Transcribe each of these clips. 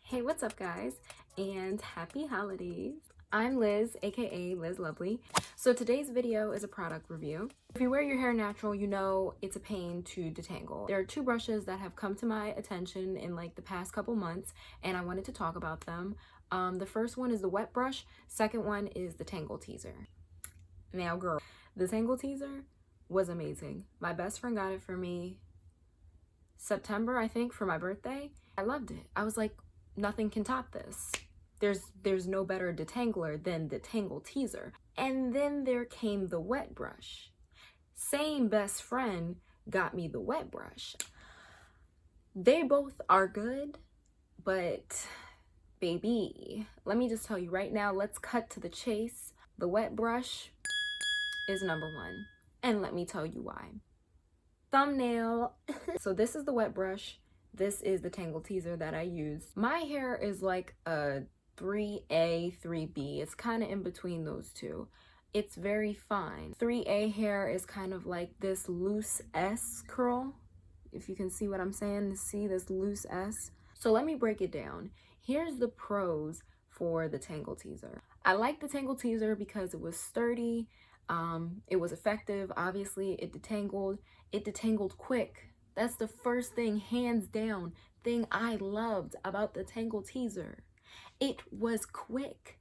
Hey, what's up guys, and happy holidays. I'm Liz, aka Liz Lovely. So today's video is a product review. If you wear your hair natural, you know it's a pain to detangle. There are two brushes that have come to my attention in like the past couple months, and I wanted to talk about them. The first one is the wet brush, second one is the Tangle Teezer. Now girl, the Tangle Teezer was amazing. My best friend got it for me September, I think, for my birthday. I loved it. I was like, nothing can top this. There's no better detangler than the Tangle Teezer. And then there came the wet brush. Same best friend got me the wet brush. They both are good, but baby, let me just tell you right now, let's cut to the chase. The wet brush is number one, and let me tell you why. Thumbnail. So this is the wet brush. This is the Tangle Teezer that I use. My hair is like a 3A, 3B. It's kind of in between those two. It's very fine. 3A hair is kind of like this loose S curl. If you can see what I'm saying, see this loose S. So let me break it down. Here's the pros for the Tangle Teezer. I like the Tangle Teezer because it was sturdy. It was effective. Obviously, it detangled quick. That's the first thing, hands down, thing I loved about the Tangle Teezer. It was quick.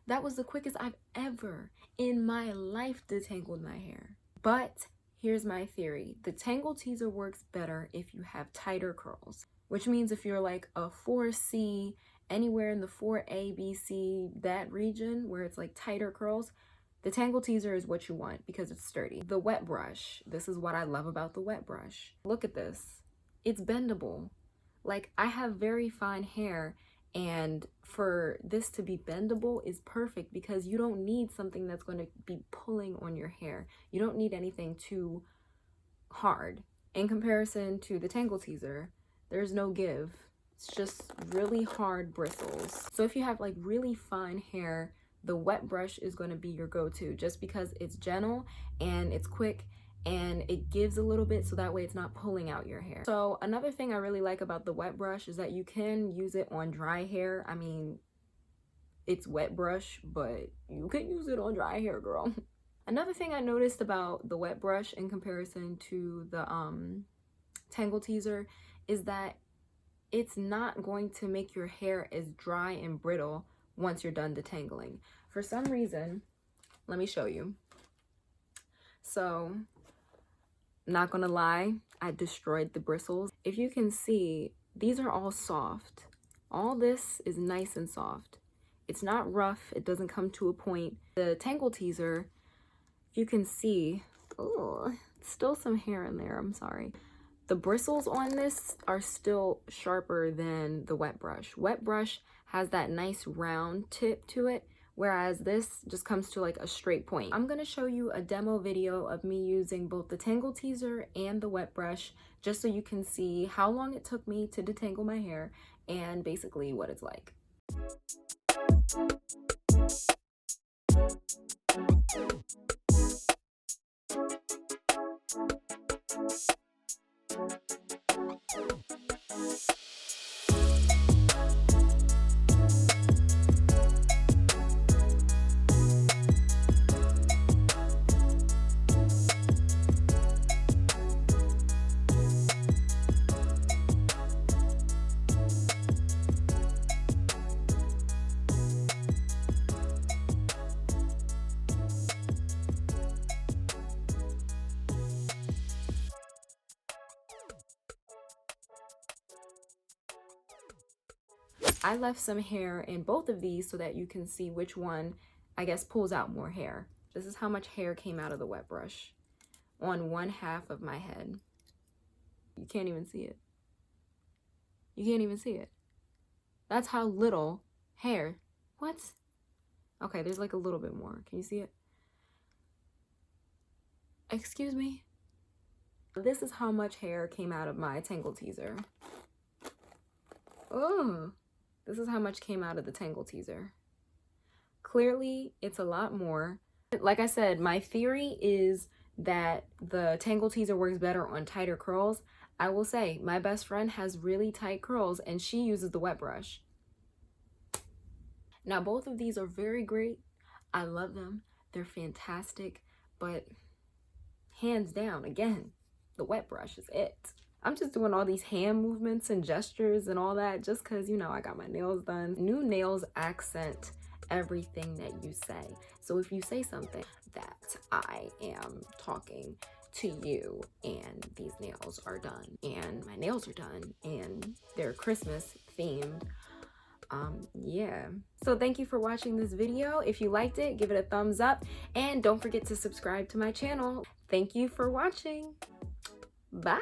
That was the quickest I've ever in my life detangled my hair. But here's my theory. The Tangle Teezer works better if you have tighter curls, which means if you're like a 4C, anywhere in the 4A, B, C, that region where it's like tighter curls, the Tangle Teezer is what you want because it's sturdy. The wet brush, this is what I love about the wet brush. Look at this. It's bendable. Like, I have very fine hair, and for this to be bendable is perfect because you don't need something that's going to be pulling on your hair. You don't need anything too hard. In comparison to the Tangle Teezer, there's no give. It's just really hard bristles. So if you have like really fine hair, the wet brush is going to be your go-to just because it's gentle and it's quick and it gives a little bit so that way it's not pulling out your hair. So another thing I really like about the wet brush is that you can use it on dry hair. I mean, it's wet brush, but you can use it on dry hair, girl. Another thing I noticed about the wet brush in comparison to the Tangle Teezer is that it's not going to make your hair as dry and brittle once you're done detangling. For some reason, let me show you. So, not gonna lie, I destroyed the bristles. If you can see, these are all soft. All this is nice and soft. It's not rough, it doesn't come to a point. The Tangle Teezer, if you can see, oh, still some hair in there, I'm sorry. The bristles on this are still sharper than the wet brush. Wet brush has that nice round tip to it, whereas this just comes to like a straight point. I'm gonna show you a demo video of me using both the Tangle Teezer and the wet brush, just so you can see how long it took me to detangle my hair and basically what it's like. I left some hair in both of these so that you can see which one, I guess, pulls out more hair. This is how much hair came out of the wet brush on one half of my head. You can't even see it. You can't even see it. That's how little hair. What? Okay, there's like a little bit more. Can you see it? Excuse me? This is how much hair came out of my Tangle Teezer. Oh, this is how much came out of the Tangle Teezer. Clearly, it's a lot more. Like I said, my theory is that the Tangle Teezer works better on tighter curls, I will say my best friend has really tight curls and she uses the wet brush. Now both of these are very great. I love them. They're fantastic, but hands down, again, the wet brush is it. I'm just doing all these hand movements and gestures and all that just because, you know, I got my nails done. New nails accent everything that you say. So if you say something that I am talking to you and these nails are done and my nails are done and they're Christmas themed, yeah. So thank you for watching this video. If you liked it, give it a thumbs up and don't forget to subscribe to my channel. Thank you for watching. Bye.